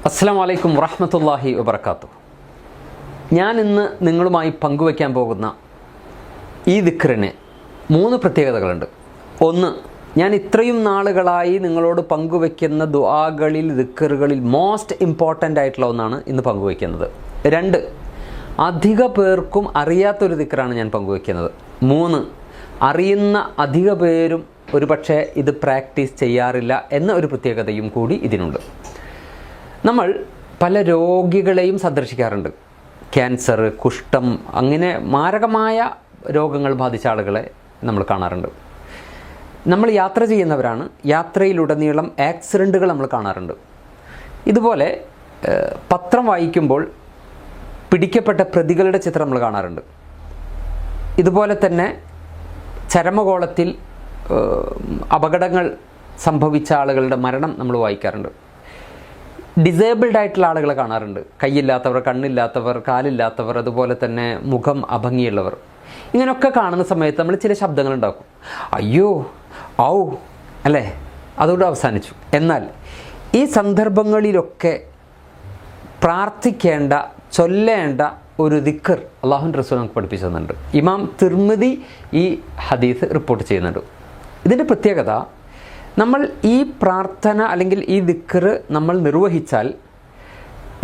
അസ്സലാമു അലൈക്കും വറഹ്മത്തുള്ളാഹി വബറകാതുഹു. ഞാൻ ഇന്ന് നിങ്ങളുമായി പങ്കുവയ്ക്കാൻ പോകുന്ന ഈ ദിക്റിന് 3 പ്രത്യേകതകളുണ്ട്. ഒന്ന്, ഞാൻ ഇത്രയും നാളുകളായി നിങ്ങളോട് പങ്കുവയ്ക്കുന്ന ദുആകളിൽ ദിക്റുകളിൽ മോസ്റ്റ് ഇമ്പോർട്ടൻ്റ് ആയിട്ടുള്ള ഒന്നാണ് ഇന്ന് പങ്കുവയ്ക്കുന്നത്. 2, അധിക പേർക്കും അറിയാത്തൊരു ദിക്റാണ് ഞാൻ പങ്കുവയ്ക്കുന്നത്. 3, അറിയുന്ന അധിക പേരും ഒരുപക്ഷെ ഇത് പ്രാക്ടീസ് ചെയ്യാറില്ല എന്ന ഒരു പ്രത്യേകതയും കൂടി ഇതിനുണ്ട്. നമ്മൾ പല രോഗികളെയും സന്ദർശിക്കാറുണ്ട്. ക്യാൻസർ, കുഷ്ഠം, അങ്ങനെ മാരകമായ രോഗങ്ങൾ ബാധിച്ച ആളുകളെ നമ്മൾ കാണാറുണ്ട്. നമ്മൾ യാത്ര ചെയ്യുന്നവരാണ്. യാത്രയിലുടനീളം ആക്സിഡൻറ്റുകൾ നമ്മൾ കാണാറുണ്ട്. ഇതുപോലെ പത്രം വായിക്കുമ്പോൾ പിടിക്കപ്പെട്ട പ്രതികളുടെ ചിത്രം നമ്മൾ കാണാറുണ്ട്. ഇതുപോലെ തന്നെ ചരമകോളത്തിൽ അപകടങ്ങൾ സംഭവിച്ച ആളുകളുടെ മരണം നമ്മൾ വായിക്കാറുണ്ട്. ഡിസേബിൾഡ് ആയിട്ടുള്ള ആളുകളെ കാണാറുണ്ട്. കൈയില്ലാത്തവർ, കണ്ണില്ലാത്തവർ, കാലില്ലാത്തവർ, അതുപോലെ തന്നെ മുഖം അഭംഗിയുള്ളവർ. ഇങ്ങനെയൊക്കെ കാണുന്ന സമയത്ത് നമ്മൾ ചില ശബ്ദങ്ങൾ ഉണ്ടാക്കും. അയ്യോ, ഔ, അല്ലേ, അതോടെ അവസാനിച്ചു. എന്നാൽ ഈ സന്ദർഭങ്ങളിലൊക്കെ പ്രാർത്ഥിക്കേണ്ട, ചൊല്ലേണ്ട ഒരു ദിക്ർ അല്ലാഹുവിൻ്റെ റസൂൽ നമുക്ക് പഠിപ്പിച്ചു തന്നിട്ടുണ്ട്. ഇമാം തിർമിദി ഈ ഹദീസ് റിപ്പോർട്ട് ചെയ്യുന്നുണ്ട്. ഇതിൻ്റെ പ്രത്യേകത, നമ്മൾ ഈ പ്രാർത്ഥന അല്ലെങ്കിൽ ഈ ദിക്ർ നമ്മൾ നിർവഹിച്ചാൽ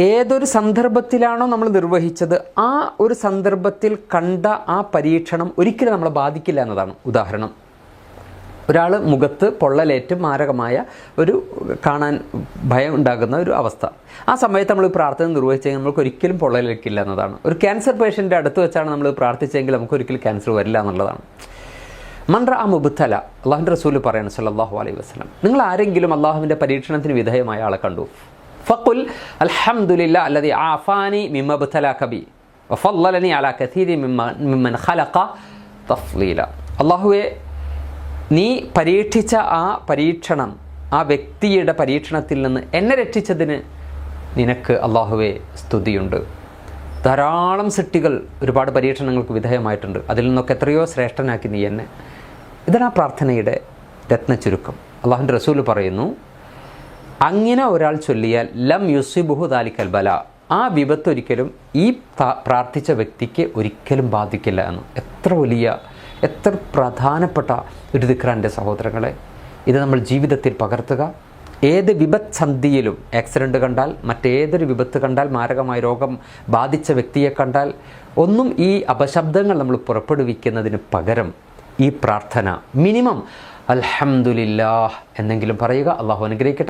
ഏതൊരു സന്ദർഭത്തിലാണോ നമ്മൾ നിർവഹിച്ചത് ആ ഒരു സന്ദർഭത്തിൽ കണ്ട ആ പരീക്ഷണം ഒരിക്കലും നമ്മളെ ബാധിക്കില്ല എന്നതാണ്. ഉദാഹരണം, ഒരാൾ മുഖത്ത് പൊള്ളലേറ്റ് മാരകമായ ഒരു കാണാൻ ഭയം ഉണ്ടാകുന്ന ഒരു അവസ്ഥ. ആ സമയത്ത് നമ്മൾ പ്രാർത്ഥന നിർവഹിച്ചെങ്കിൽ നമുക്ക് ഒരിക്കലും പൊള്ളലേക്കില്ല എന്നതാണ്. ഒരു ക്യാൻസർ പേഷ്യൻ്റെ അടുത്ത് വെച്ചാണ് നമ്മൾ പ്രാർത്ഥിച്ചെങ്കിൽ നമുക്ക് ഒരിക്കലും ക്യാൻസർ വരില്ല എന്നുള്ളതാണ്. മൻ റഅ മുബ്തല, അള്ളാഹുവിൻ്റെ റസൂൽ പറയണം സല്ലല്ലാഹു അലൈഹി വസല്ലം, നിങ്ങൾ ആരെങ്കിലും അള്ളാഹുവിൻ്റെ പരീക്ഷണത്തിന് വിധേയമായ ആളെ കണ്ടു, ഫഖുൽ അൽഹംദുലില്ലാഹി അല്ലദീ ആഫാനി മിമ്മ ഇബ്തലാക ബി വഫളലനി അലാ കസീരി മിമ്മൻ ഖലഖ തഫ്ളീല. അള്ളാഹുവേ, നീ പരീക്ഷിച്ച ആ പരീക്ഷണം, ആ വ്യക്തിയുടെ പരീക്ഷണത്തിൽ നിന്ന് എന്നെ രക്ഷിച്ചതിന് നിനക്ക് അള്ളാഹുവേ സ്തുതിയുണ്ട്. ധാരാളം സൃഷ്ടികൾ ഒരുപാട് പരീക്ഷണങ്ങൾക്ക് വിധേയമായിട്ടുണ്ട്. അതിൽ നിന്നൊക്കെ എത്രയോ ശ്രേഷ്ഠനാക്കി നീ എന്നെ. ഇതാണ് ആ പ്രാർത്ഥനയുടെ രത്നച്ചുരുക്കം. അള്ളാഹുവിൻ്റെ റസൂൽ പറയുന്നു, അങ്ങനെ ഒരാൾ ചൊല്ലിയാൽ ലം യുസിബുഹു ദാലിക്കൽ ബല, ആ വിപത്ത് ഒരിക്കലും ഈ പ്രാർത്ഥിച്ച വ്യക്തിക്ക് ഒരിക്കലും ബാധിക്കില്ല എന്ന്. എത്ര പ്രധാനപ്പെട്ട ഒരു ദിക്റാൻ്റെ സഹോദരങ്ങളെ. ഇത് നമ്മൾ ജീവിതത്തിൽ പകർത്തുക. ഏത് വിപത്ത് സന്ധിയിലും, ആക്സിഡൻറ്റ് കണ്ടാൽ, മറ്റേതൊരു വിപത്ത് കണ്ടാൽ, മാരകമായ രോഗം ബാധിച്ച വ്യക്തിയെ കണ്ടാൽ ഒന്നും ഈ അപശബ്ദങ്ങൾ നമ്മൾ പുറപ്പെടുവിക്കുന്നതിന് പകരം ഈ പ്രാർത്ഥന മിനിമം അൽഹംദുലില്ലാഹ് എന്നെങ്കിലും പറയുക. അള്ളാഹു അനുഗ്രഹിക്കട്ടെ.